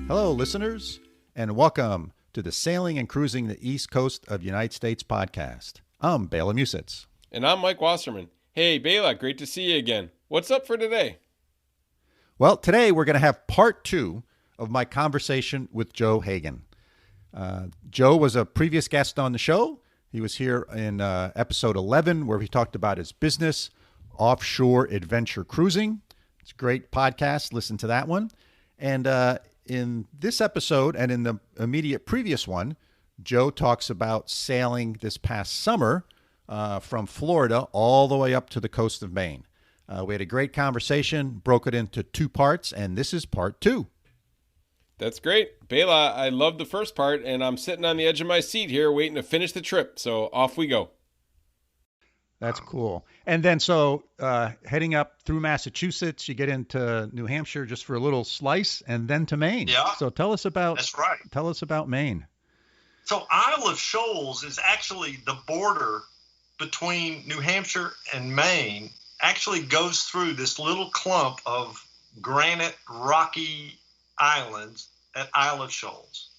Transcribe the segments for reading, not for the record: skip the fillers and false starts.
Hello, listeners, and welcome to the Sailing and Cruising the East Coast of the United States podcast. I'm Bela Musitz. And I'm Mike Wasserman. Hey, Bela, great to see you again. What's up for today? Well, today we're going to have part 2 of my conversation with Joe Hagen. Joe was a previous guest on the show. He was here in episode 11 where he talked about his business, Offshore Adventure Cruising. It's a great podcast. Listen to that one. And in this episode and in the immediate previous one, Joe talks about sailing this past summer from Florida all the way up to the coast of Maine. We had a great conversation, broke it into 2 parts, and this is part 2. That's great. Bela, I love the first part, and I'm sitting on the edge of my seat here waiting to finish the trip, so off we go. That's cool. And then so heading up through Massachusetts, you get into New Hampshire just for a little slice and then to Maine. Yeah. So tell us about Maine. So Isle of Shoals is actually the border between New Hampshire and Maine, actually goes through this little clump of granite rocky islands at Isle of Shoals.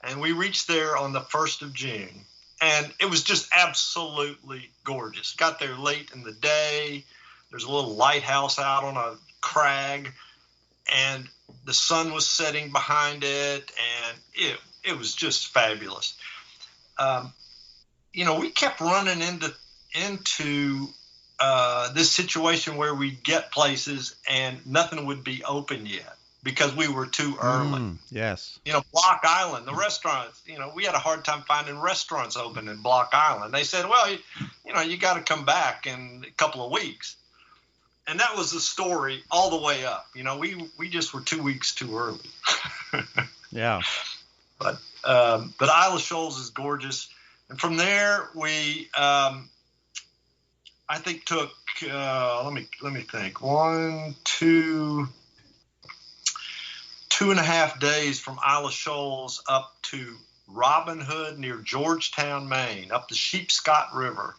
And we reached there on the 1st of June. And it was just absolutely gorgeous. Got there late in the day. There's a little lighthouse out on a crag. And the sun was setting behind it. And it was just fabulous. We kept running into this situation where we'd get places and nothing would be open yet because we were too early. Yes. Block Island, the restaurants, we had a hard time finding restaurants open in Block Island. They said, well, you got to come back in a couple of weeks. And that was the story all the way up. We just were 2 weeks too early. Yeah. But Isle of Shoals is gorgeous. And from there, we, I think took, let me think, 2.5 days from Isle of Shoals up to Robin Hood near Georgetown, Maine, up the Sheepscot River,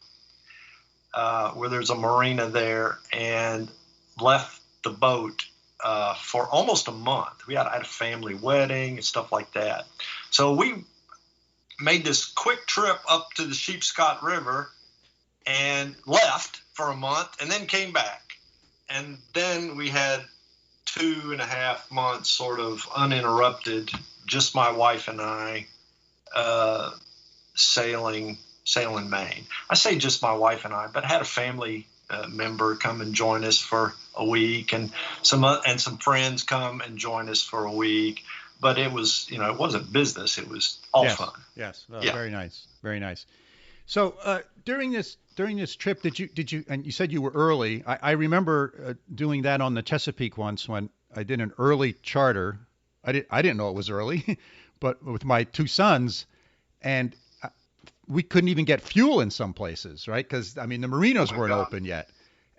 where there's a marina there, and left the boat for almost a month. I had a family wedding and stuff like that. So we made this quick trip up to the Sheepscot River and left for a month and then came back. And then we had 2.5 months sort of uninterrupted, just my wife and I sailing Maine. I say just my wife and I, but I had a family member come and join us for a week, and some friends come and join us for a week. But it was, it wasn't business; it was all fun. Yes, yeah. Very nice, very nice. So during this trip, did you? And you said you were early. I remember doing that on the Chesapeake once when I did an early charter. I didn't know it was early, but with my 2 sons, and we couldn't even get fuel in some places, right? Because the marinas weren't open yet.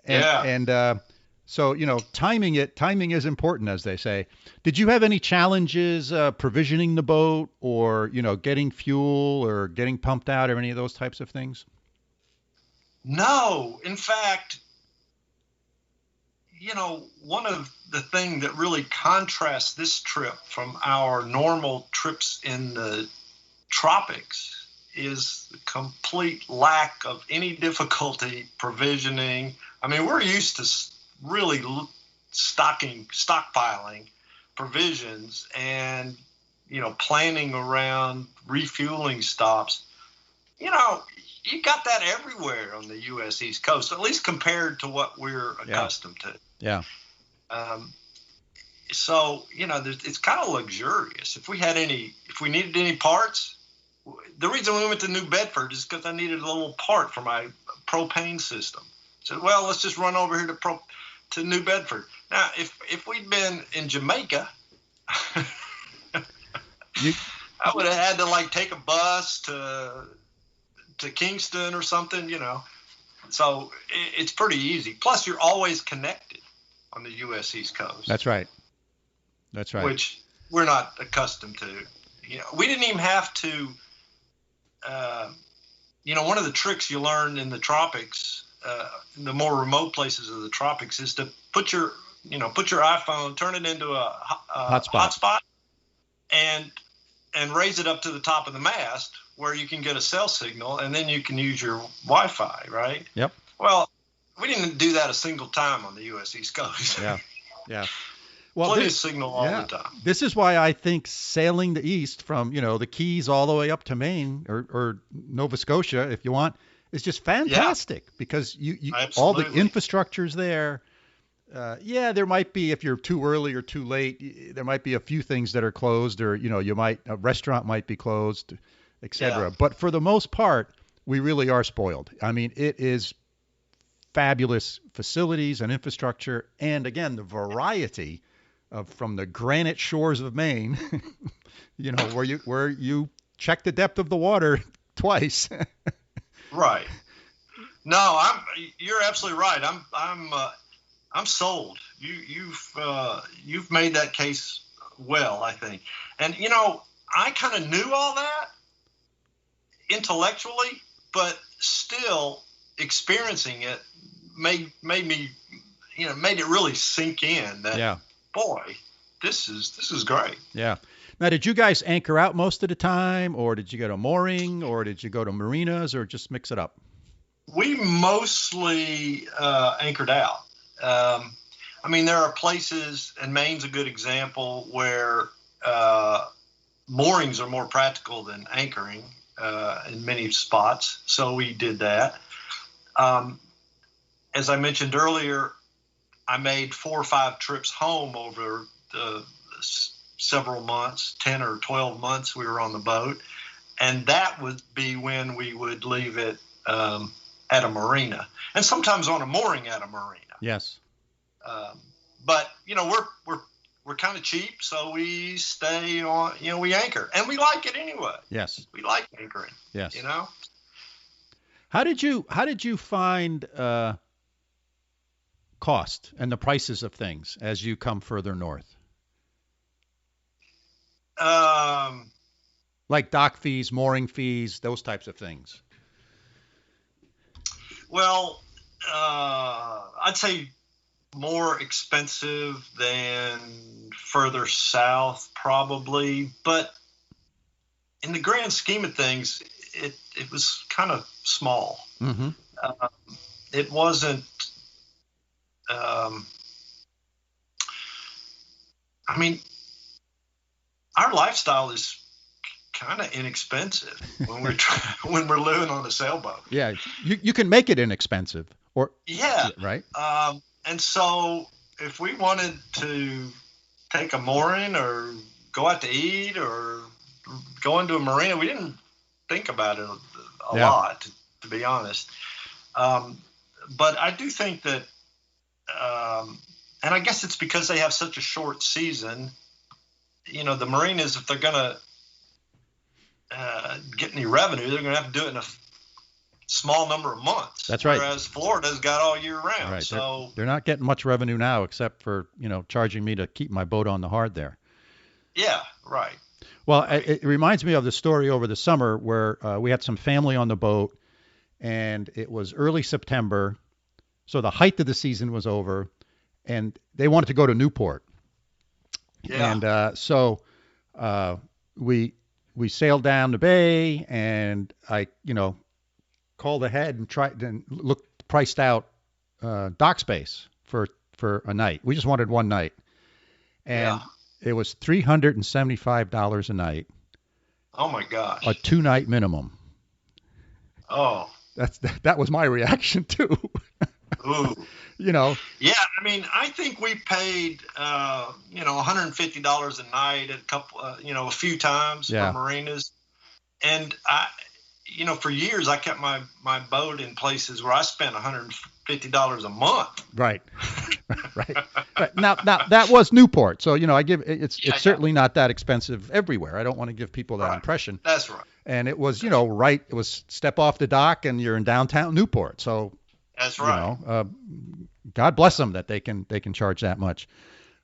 And so timing is important, as they say. Did you have any challenges provisioning the boat, or getting fuel, or getting pumped out, or any of those types of things? No, in fact, one of the things that really contrasts this trip from our normal trips in the tropics is the complete lack of any difficulty provisioning. We're used to really stockpiling provisions and, planning around refueling stops. You got that everywhere on the U.S. East Coast, at least compared to what we're accustomed to. Yeah. So, it's kind of luxurious. If we needed any parts, the reason we went to New Bedford is because I needed a little part for my propane system. So, well, let's just run over here to New Bedford. Now, if we'd been in Jamaica, I would have had to take a bus to Kingston or something, So it's pretty easy. Plus, you're always connected on the U.S. East Coast. That's right. Which we're not accustomed to. We didn't even have to. One of the tricks you learn in the tropics, in the more remote places of the tropics, is to put your iPhone, turn it into a hotspot, and raise it up to the top of the mast where you can get a cell signal, and then you can use your Wi-Fi, right? Yep. Well, we didn't do that a single time on the U.S. East Coast. Yeah. Yeah. Well, Plenty of signal all the time. This is why I think sailing the east from, the Keys all the way up to Maine or Nova Scotia, if you want, is just fantastic because you all the infrastructure's there. There might be, if you're too early or too late, there might be a few things that are closed, or a restaurant might be closed, etc. But for the most part, we really are spoiled. I mean, it is fabulous facilities and infrastructure, and again, the variety from the granite shores of Maine, where you check the depth of the water twice. Right. No, you're absolutely right. I'm sold. You've made that case well, I think. And I kind of knew all that intellectually, but still experiencing it made me, made it really sink in that, boy, this is great. Yeah. Now, did you guys anchor out most of the time, or did you go to mooring, or did you go to marinas, or just mix it up? We mostly anchored out. There are places, and Maine's a good example, where moorings are more practical than anchoring in many spots. So we did that. As I mentioned earlier, I made 4 or 5 trips home over the several months, 10 or 12 months we were on the boat. And that would be when we would leave it at a marina, and sometimes on a mooring at a marina. Yes. But we're kind of cheap, so we stay on. We anchor, and we like it anyway. Yes. We like anchoring. Yes. How did you find cost and the prices of things as you come further north? Like dock fees, mooring fees, those types of things. Well, I'd say more expensive than further south, probably. But in the grand scheme of things, it was kind of small. Mm-hmm. It wasn't. Our lifestyle is kind of inexpensive when we're living on a sailboat. Yeah, you can make it inexpensive, or right. And so if we wanted to take a mooring or go out to eat or go into a marina, we didn't think about it a lot, to be honest. But I do think that, and I guess it's because they have such a short season. The marinas, if they're going to get any revenue, they're going to have to do it in a small number of months. That's right. Whereas Florida's got all year round. Right. So they're not getting much revenue now, except for charging me to keep my boat on the hard there. Yeah. Right. Well, it reminds me of the story over the summer where we had some family on the boat, and it was early September, so the height of the season was over, and they wanted to go to Newport. Yeah. And so we sailed down the bay, and I called ahead and tried and priced out dock space for a night. We just wanted one night, and it was $375 a night. Oh my gosh! A 2-night minimum. Oh, that was my reaction too. Ooh. Yeah, I think we paid $150 a night at a few times for marinas, and for years I kept my boat in places where I spent $150 a month. Right. Right. Now that was Newport, so it's certainly not that expensive everywhere. I don't want to give people that impression. That's right. And it was right. It was step off the dock and you're in downtown Newport. So that's right. God bless them that they can charge that much.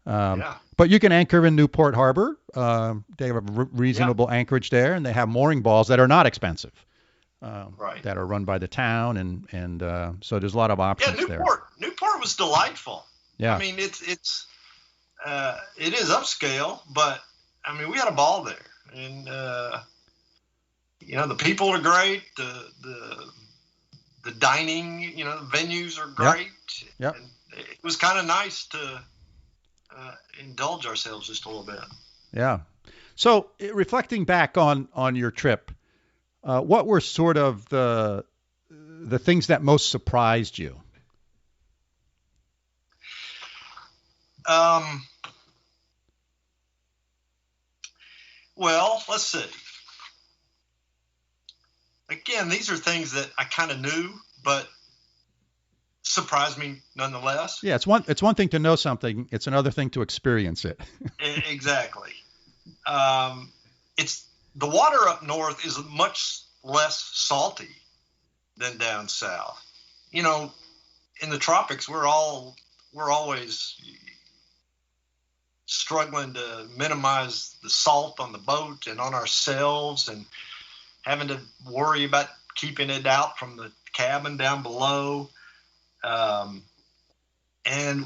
But you can anchor in Newport Harbor. They have a reasonable anchorage there, and they have mooring balls that are not expensive. That are run by the town, and so there's a lot of options there. Newport was delightful. Yeah. It is upscale, but I mean, we had a ball there, and the people are great. The dining, the venues are great. Yep. And it was kind of nice to indulge ourselves just a little bit. Yeah. So reflecting back on your trip, what were sort of the things that most surprised you? Well, let's see. Again, these are things that I kind of knew, but surprised me nonetheless. Yeah, it's one thing to know something; it's another thing to experience it. Exactly. It's the water up north is much less salty than down south. In the tropics, we're always struggling to minimize the salt on the boat and on ourselves, and having to worry about keeping it out from the cabin down below. And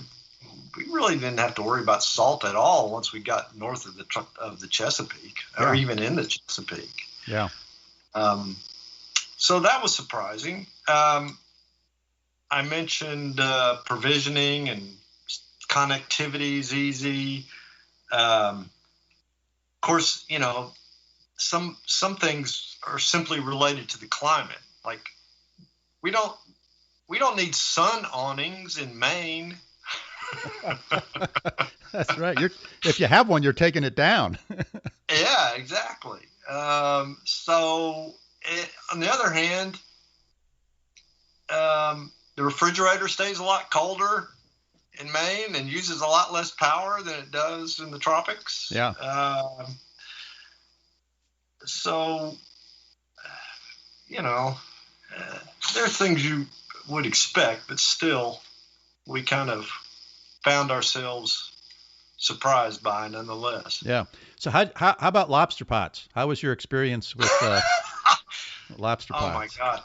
we really didn't have to worry about salt at all once we got north of the Chesapeake, or even in the Chesapeake. Yeah. So that was surprising. I mentioned provisioning and connectivity is easy. Of course, some things are simply related to the climate. Like we don't need sun awnings in Maine. That's right. If you have one, you're taking it down. Yeah, exactly. On the other hand, the refrigerator stays a lot colder in Maine and uses a lot less power than it does in the tropics. Yeah. There are things you would expect, but still, we kind of found ourselves surprised by nonetheless. Yeah. So how about lobster pots? How was your experience with lobster pots? Oh my God!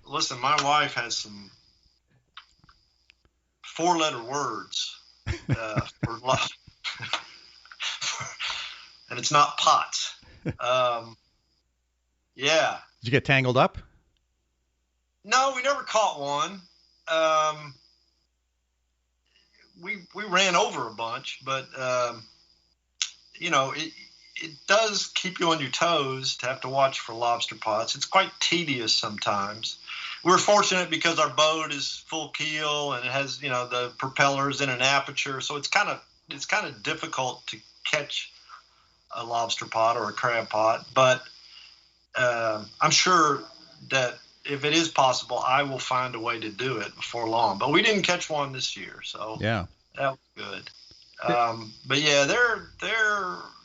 Listen, my wife has some 4-letter words for lobster, and it's not pots. Yeah. Did you get tangled up? No, we never caught one. We ran over a bunch, but it does keep you on your toes to have to watch for lobster pots. It's quite tedious sometimes. We're fortunate because our boat is full keel and it has the propellers in an aperture, so it's kind of difficult to catch a lobster pot or a crab pot. But I'm sure that if it is possible, I will find a way to do it before long. But we didn't catch one this year, so yeah, that was good. But yeah,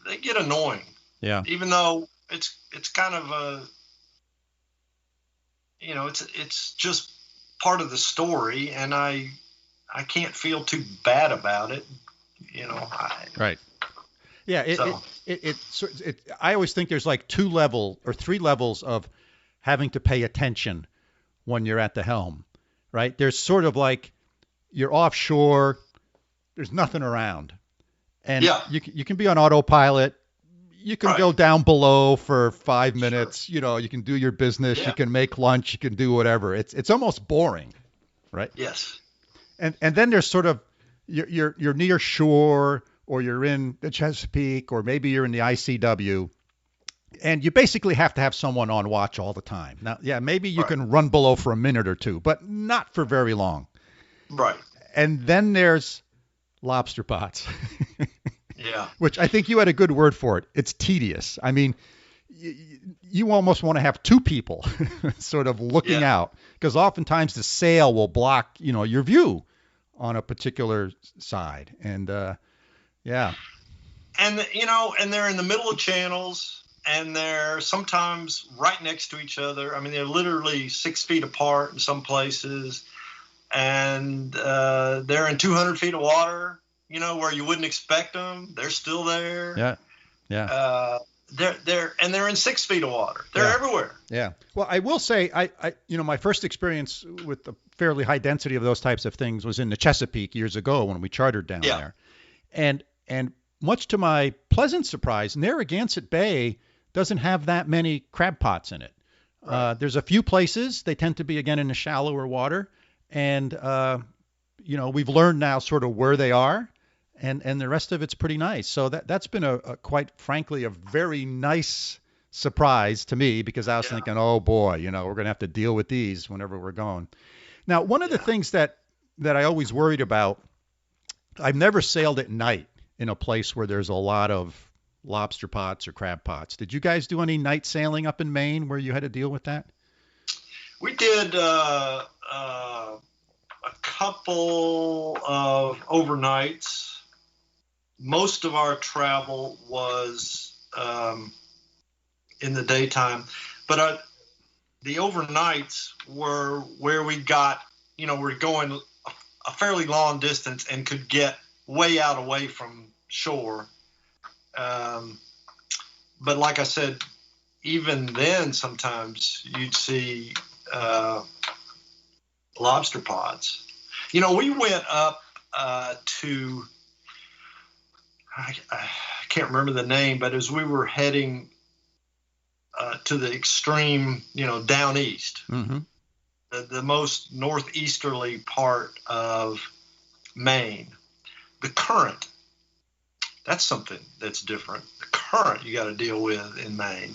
they get annoying. Yeah. Even though it's kind of a, it's just part of the story, and I can't feel too bad about it. Right. Yeah. I always think there's like 2 level or 3 levels of having to pay attention when you're at the helm, right? There's sort of like you're offshore, there's nothing around, and you can be on autopilot. You can go down below for 5 minutes. Sure. You can do your business. Yeah. You can make lunch. You can do whatever. It's almost boring, right? Yes. And then there's sort of you're near shore, or you're in the Chesapeake, or maybe you're in the ICW. And you basically have to have someone on watch all the time. Now, yeah, maybe you can run below for a minute or two, but not for very long. Right. And then there's lobster pots. Yeah. Which I think you had a good word for it. It's tedious. I mean, you almost want to have 2 people sort of looking out, because oftentimes the sail will block, your view on a particular side. And yeah. And, and they're in the middle of channels. And they're sometimes right next to each other. I mean, they're literally 6 feet apart in some places. And they're in 200 feet of water, where you wouldn't expect them. They're still there. Yeah. Yeah. They're in 6 feet of water. They're everywhere. Yeah. Well, I will say, I my first experience with the fairly high density of those types of things was in the Chesapeake years ago when we chartered down there. And much to my pleasant surprise, Narragansett Bay doesn't have that many crab pots in it. Right. There's a few places. They tend to be, again, in the shallower water. And, we've learned now sort of where they are. And the rest of it's pretty nice. So that's been a quite frankly, a very nice surprise to me, because I was thinking, oh boy, we're going to have to deal with these whenever we're going. Now, one of the things that I always worried about, I've never sailed at night in a place where there's a lot of lobster pots or crab pots. Did you guys do any night sailing up in Maine where you had to deal with that? We did a couple of overnights. Most of our travel was in the daytime, but the overnights were where we got, we're going a fairly long distance and could get way out away from shore. But like I said, even then, sometimes you'd see lobster pots. We went up to, I can't remember the name, but as we were heading to the extreme, down east, the most northeasterly part of Maine, the current, that's something that's different. The current you got to deal with in Maine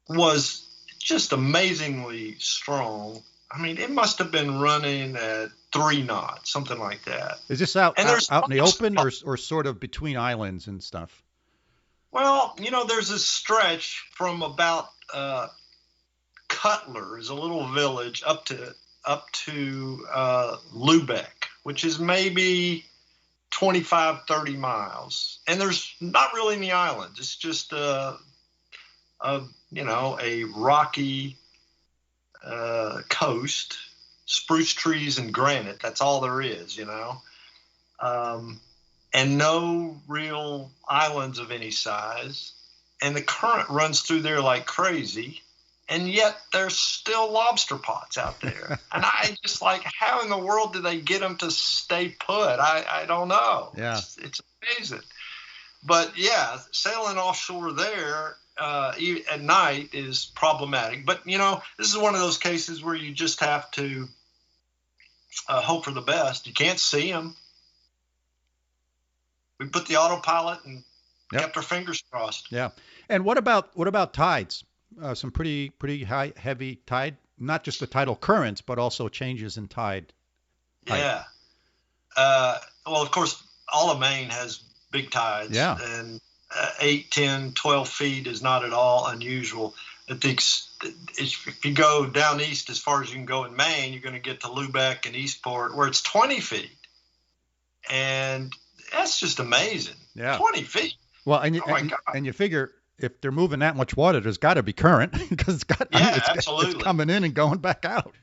was just amazingly strong. I mean, it must have been running at 3 knots, something like that. Is this out in the open or sort of between islands and stuff? Well, there's a stretch from about Cutler, is a little village, up to Lubeck, which is maybe 25, 30 miles. And there's not really any islands. It's just a rocky coast, spruce trees and granite. That's all there is, and no real islands of any size. And the current runs through there like crazy. And yet there's still lobster pots out there. And I just how in the world do they get them to stay put? I don't know. Yeah. It's amazing. But yeah, sailing offshore there at night is problematic. But, this is one of those cases where you just have to hope for the best. You can't see them. We put the autopilot and kept our fingers crossed. Yeah. And what about tides? Some pretty high, heavy tide, not just the tidal currents, but also changes in tide. Yeah. Well, of course, all of Maine has big tides. Yeah. And 8, 10, 12 feet is not at all unusual. If you go down east as far as you can go in Maine, you're going to get to Lubeck and Eastport, where it's 20 feet. And that's just amazing. Yeah. 20 feet. Well, and you figure if they're moving that much water, there's got to be current because absolutely. It's coming in and going back out.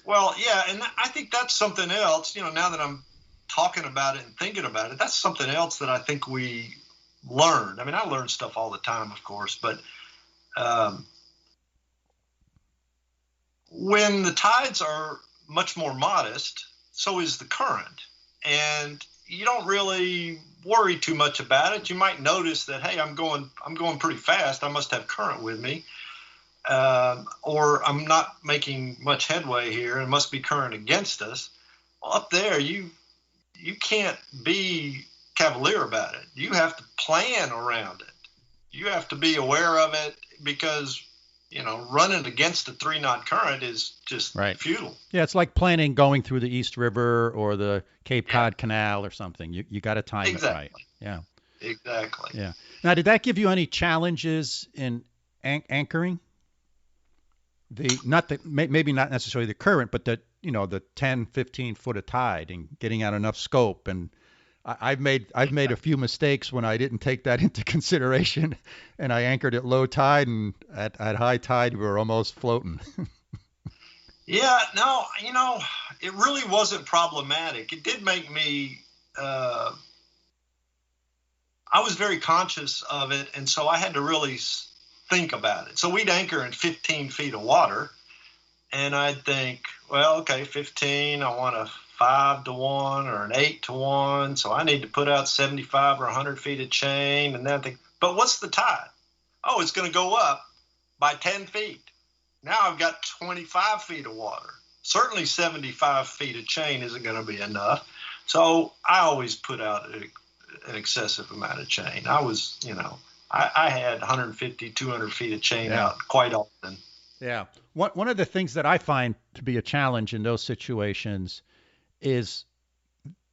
Well, yeah, and I think that's something else. Now that I'm talking about it and thinking about it, that's something else that I think we learned. I mean, I learn stuff all the time, of course, but when the tides are much more modest, so is the current, and you don't really worry too much about it. You might notice that, hey, I'm going pretty fast. I must have current with me, or I'm not making much headway here. It must be current against us. Well, up there, you can't be cavalier about it. You have to plan around it. You have to be aware of it because running against a 3-knot current is just futile. Yeah, it's like planning going through the East River or the Cape Cod Canal or something. You got to time it right. Yeah. Exactly. Yeah. Now, did that give you any challenges in anchoring? Maybe not necessarily the current, but the 10, 15 foot of tide and getting out enough scope. And I've made a few mistakes when I didn't take that into consideration, and I anchored at low tide, and at high tide we were almost floating. Yeah, no, it really wasn't problematic. It did make me. I was very conscious of it, and so I had to really think about it. So we'd anchor in 15 feet of water, and I'd think, well, okay, 15, I want to 5-to-1 or an 8-to-1. So I need to put out 75 or 100 feet of chain. And then think, but what's the tide? Oh, it's going to go up by 10 feet. Now I've got 25 feet of water. Certainly 75 feet of chain isn't going to be enough. So I always put out an excessive amount of chain. I was, I had 150, 200 feet of chain out quite often. Yeah. One of the things that I find to be a challenge in those situations is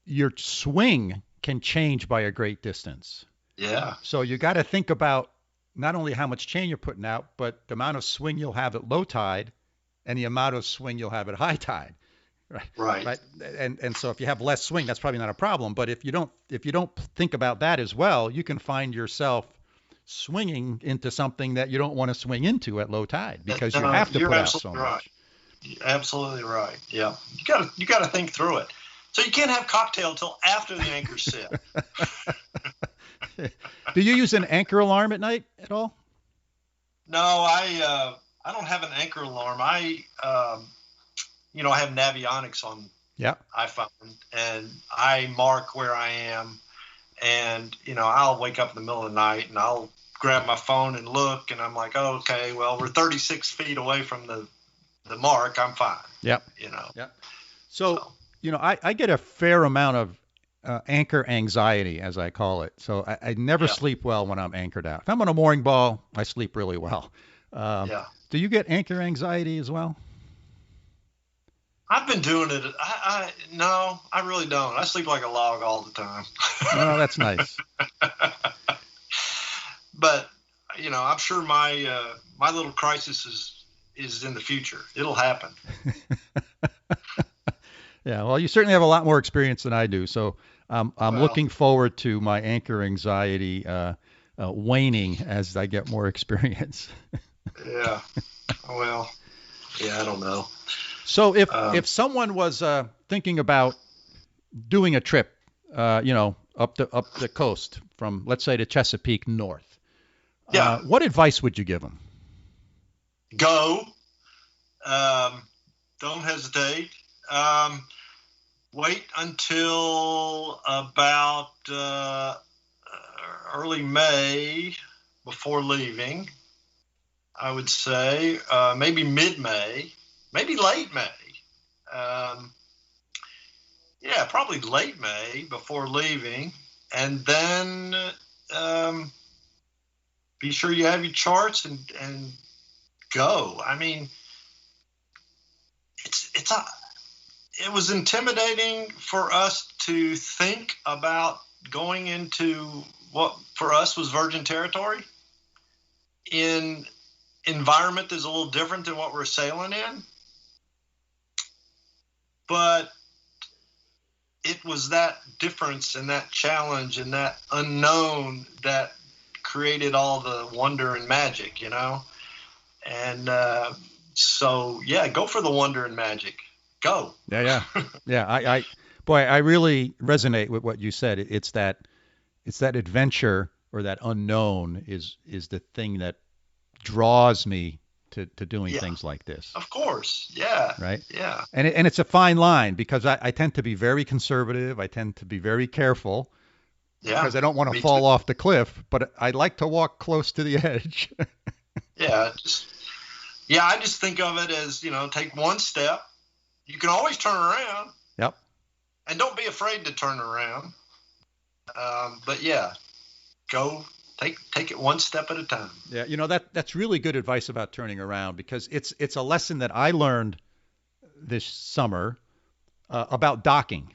your swing can change by a great distance. Yeah. So you got to think about not only how much chain you're putting out, but the amount of swing you'll have at low tide and the amount of swing you'll have at high tide. Right. And so if you have less swing, that's probably not a problem. But if you don't think about that as well, you can find yourself swinging into something that you don't want to swing into at low tide because you have to put out so much. Right. You're absolutely right. Yeah. You got to think through it. So you can't have cocktail till after the anchor's set. Do you use an anchor alarm at night at all? No, I don't have an anchor alarm. I have Navionics on iPhone, and I mark where I am, and I'll wake up in the middle of the night and I'll grab my phone and look, and I'm like, oh, okay, well, we're 36 feet away from the mark. I'm fine. Yep. Yep. So I get a fair amount of anchor anxiety, as I call it. So I never sleep well when I'm anchored out. If I'm on a mooring ball, I sleep really well. Do you get anchor anxiety as well? I've been doing it. No, I really don't. I sleep like a log all the time. Oh, that's nice. But I'm sure my little crisis is in the future. It'll happen. Yeah, well, you certainly have a lot more experience than I do, so I'm looking forward to my anchor anxiety waning as I get more experience. Yeah. Well, yeah, I don't know. So if someone was thinking about doing a trip, up the coast from, let's say, to Chesapeake north, what advice would you give them? Go. Don't hesitate. Wait until about early May before leaving, I would say. Maybe mid-May, maybe late May. Probably late May before leaving. And then be sure you have your charts and go. I mean, it was intimidating for us to think about going into what for us was virgin territory in environment that's a little different than what we're sailing in. But it was that difference and that challenge and that unknown that created all the wonder and magic, And go for the wonder and magic. Go. Yeah. I really resonate with what you said. It's that adventure or that unknown is the thing that draws me to doing things like this. Of course. Yeah. Right. Yeah. And it's a fine line because I tend to be very conservative. I tend to be very careful. Yeah. Because I don't want to fall off the cliff, but I like to walk close to the edge. I just think of it as, take one step. You can always turn around. Yep. And don't be afraid to turn around. Go take it one step at a time. Yeah, that's really good advice about turning around because it's a lesson that I learned this summer about docking.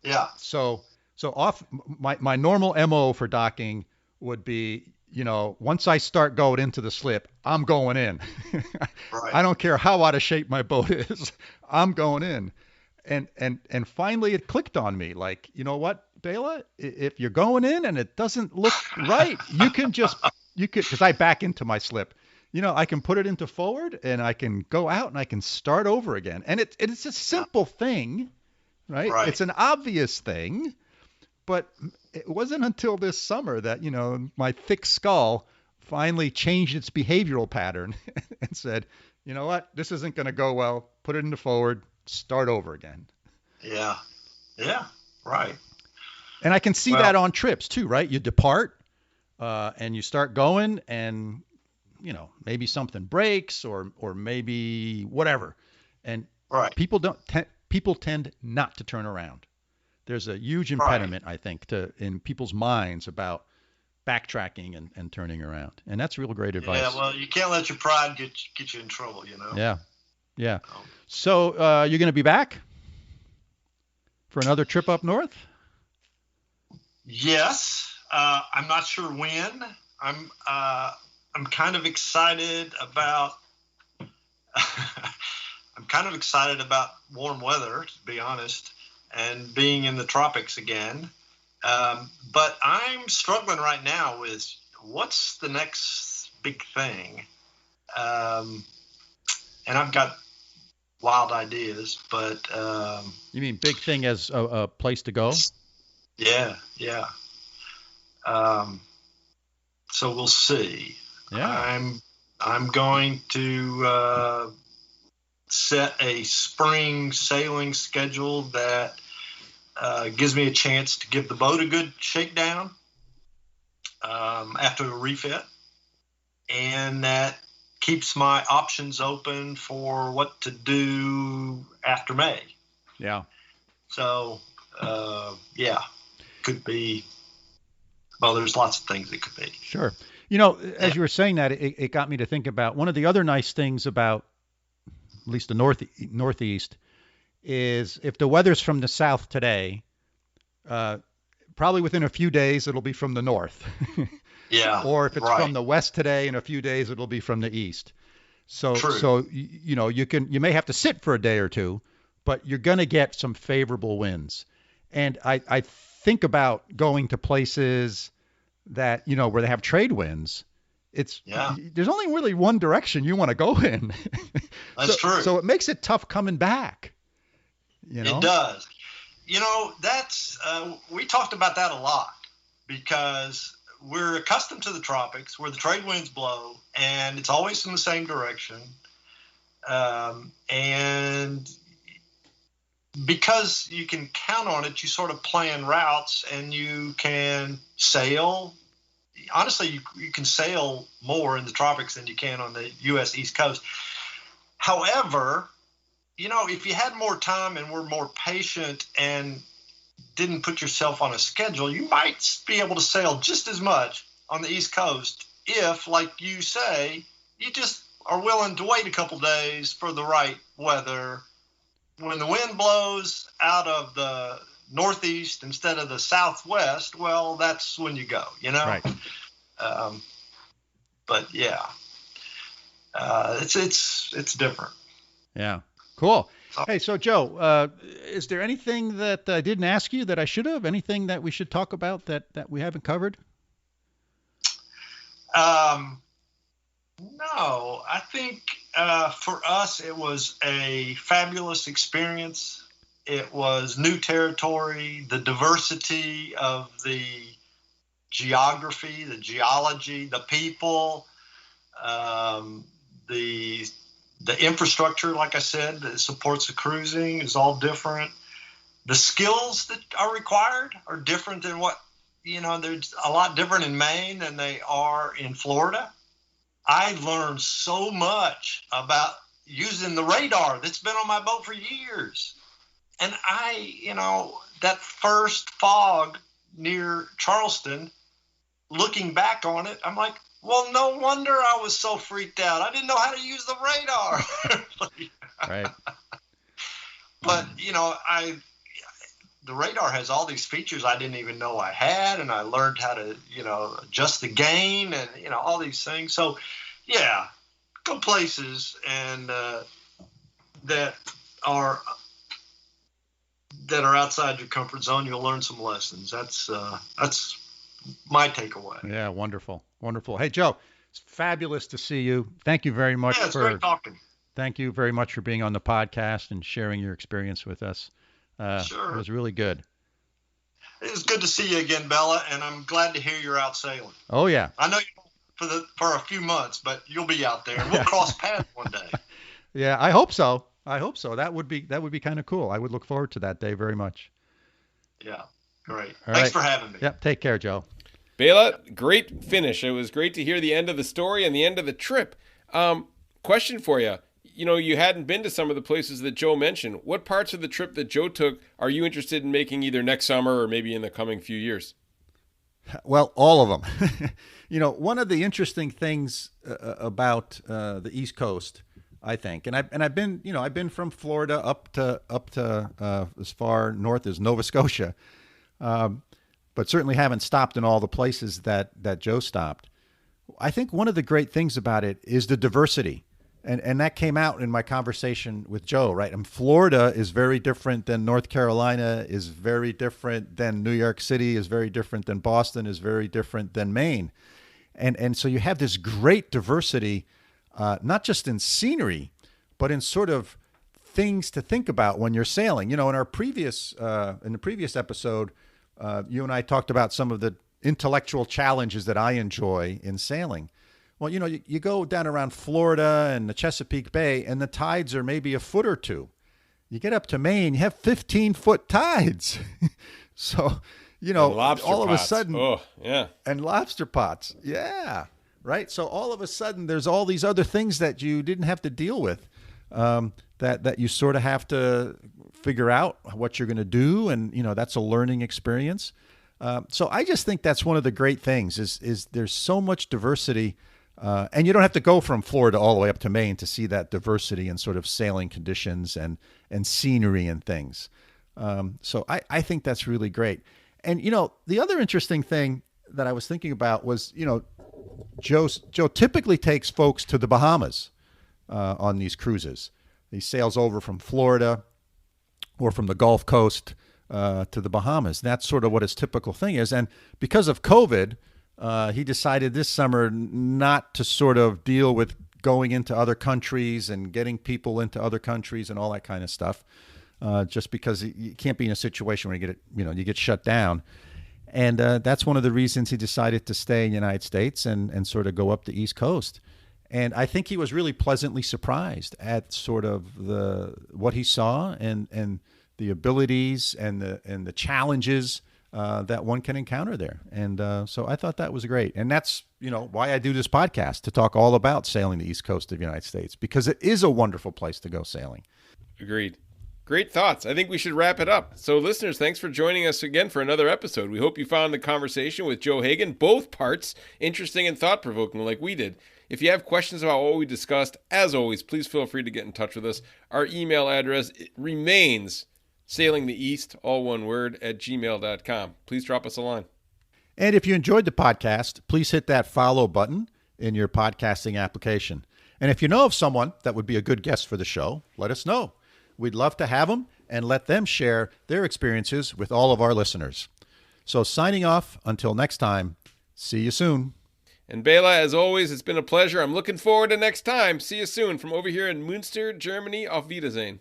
Yeah. So off my normal MO for docking would be, once I start going into the slip, I'm going in. Right. I don't care how out of shape my boat is. I'm going in. And finally it clicked on me. Like, you know what, Bela, if you're going in and it doesn't look right, you could, because I back into my slip, I can put it into forward and I can go out and I can start over again. And it's a simple thing, right? It's an obvious thing, but it wasn't until this summer that, my thick skull finally changed its behavioral pattern and said, you know what, this isn't going to go well. Put it into forward, start over again. Yeah. Yeah. Right. And I can see Well, that on trips too, right? You depart and you start going, and maybe something breaks, or maybe whatever, and right. people tend not to turn around. There's a huge Right. impediment, I think, in people's minds about backtracking and turning around, and that's real great Yeah. advice. Well, you can't let your pride get you in trouble. Yeah, yeah. Um, So you're going to be back for another trip up north? yes. I'm not sure when. I'm. I'm kind of excited about. I'm kind of excited about warm weather, to be honest, and being in the tropics again. But I'm struggling right now with what's the next big thing. Um, and I've got wild ideas, but You mean big thing as a place to go? yeah, yeah. Um, so we'll see. Yeah. I'm going to set a spring sailing schedule that gives me a chance to give the boat a good shakedown after a refit, and that keeps my options open for what to do after May. Yeah. So, yeah, could be. Well, there's lots of things it could be. Sure. Yeah, As you were saying that, it got me to think about one of the other nice things about at least the northeast is if the weather's from the south today, uh, probably within a few days it'll be from the north. yeah, Or if it's from right, the west today, in a few days it'll be from the east. So true. so you may have to sit for a day or two, but you're going to get some favorable winds. And I think about going to places that where they have trade winds. It's Yeah, there's only really one direction you want to go in. that's true. So it makes it tough coming back, you It know? does. That's we talked about that a lot because we're accustomed to the tropics where the trade winds blow and it's always in the same direction. And because you can count on it, you sort of plan routes and you can sail. Honestly, you can sail more in the tropics than you can on the U.S. East Coast. However, if you had more time and were more patient and didn't put yourself on a schedule, you might be able to sail just as much on the East Coast if, like you say, you just are willing to wait a couple days for the right weather. When the wind blows out of the northeast instead of the southwest, well, that's when you go. Right. Um, but yeah, it's different. Yeah. Cool. So, Hey, so Joe, is there anything that I didn't ask you that I should have? Anything that we should talk about that we haven't covered? um, no, I think for us it was a fabulous experience. It was new territory, the diversity of the geography, the geology, the people, um, the the infrastructure, like I said, that supports the cruising is all different. The skills that are required are different than there's a lot different in Maine than they are in Florida. I learned so much about using the radar that's been on my boat for years. And that first fog near Charleston, looking back on it, I'm like, well, no wonder I was so freaked out. I didn't know how to use the radar. Right. But the radar has all these features I didn't even know I had, and I learned how to adjust the gain and all these things. So yeah, go places and that are that are outside your comfort zone. You'll learn some lessons. That's my takeaway. Yeah, wonderful. Wonderful. Hey, Joe, it's fabulous to see you. Thank you very much Yeah, it's great talking. thank you very much for being on the podcast and sharing your experience with us. It Sure. was really good. It was good to see you again, Bella, and I'm glad to hear you're out sailing. Oh yeah. I know you for a few months, but you'll be out there, and we'll cross paths one day. Yeah, I hope so. I hope so. That would be kind of cool. I would look forward to that day very much. Yeah, great. All Thanks right. for having me. Yep. Take care, Joe. Bela, great finish. It was great to hear the end of the story and the end of the trip. Question for you. You know, you hadn't been to some of the places that Joe mentioned. What parts of the trip that Joe took are you interested in making either next summer or maybe in the coming few years? Well, all of them. You know, one of the interesting things about the East Coast, I think, and I've been from Florida up to as far north as Nova Scotia, but certainly haven't stopped in all the places that Joe stopped. I think one of the great things about it is the diversity. And that came out in my conversation with Joe, right? And Florida is very different than North Carolina, is very different than New York City, is very different than Boston, is very different than Maine. And so you have this great diversity, not just in scenery, but in sort of things to think about when you're sailing. You know, in the previous episode, you and I talked about some of the intellectual challenges that I enjoy in sailing. Well, you know, you go down around Florida and the Chesapeake Bay, and the tides are maybe a foot or two. You get up to Maine, you have 15-foot tides. So, you know, all of a sudden, and lobster pots, yeah, right. So all of a sudden, there's all these other things that you didn't have to deal with, that you sort of have to figure out what you're going to do, and you know, that's a learning experience. So I just think that's one of the great things is there's so much diversity. And you don't have to go from Florida all the way up to Maine to see that diversity and sort of sailing conditions and scenery and things. So I think that's really great. And, you know, the other interesting thing that I was thinking about was, you know, Joe typically takes folks to the Bahamas on these cruises. He sails over from Florida or from the Gulf Coast to the Bahamas. That's sort of what his typical thing is. And because of COVID, he decided this summer not to sort of deal with going into other countries and getting people into other countries and all that kind of stuff, just because you can't be in a situation where you get shut down. And that's one of the reasons he decided to stay in the United States and sort of go up the East Coast. And I think he was really pleasantly surprised at sort of what he saw and the abilities and the challenges that one can encounter there. And so I thought that was great. And that's, you know, why I do this podcast, to talk all about sailing the East Coast of the United States, because it is a wonderful place to go sailing. Agreed. Great thoughts. I think we should wrap it up. So listeners, thanks for joining us again for another episode. We hope you found the conversation with Joe Hagen, both parts, interesting and thought-provoking like we did. If you have questions about what we discussed, as always, please feel free to get in touch with us. Our email address remains sailingtheeast, all one word, @gmail.com. Please drop us a line. And if you enjoyed the podcast, please hit that follow button in your podcasting application. And if you know of someone that would be a good guest for the show, let us know. We'd love to have them and let them share their experiences with all of our listeners. So signing off, until next time, see you soon. And Bela, as always, it's been a pleasure. I'm looking forward to next time. See you soon from over here in Münster, Germany. Auf Wiedersehen.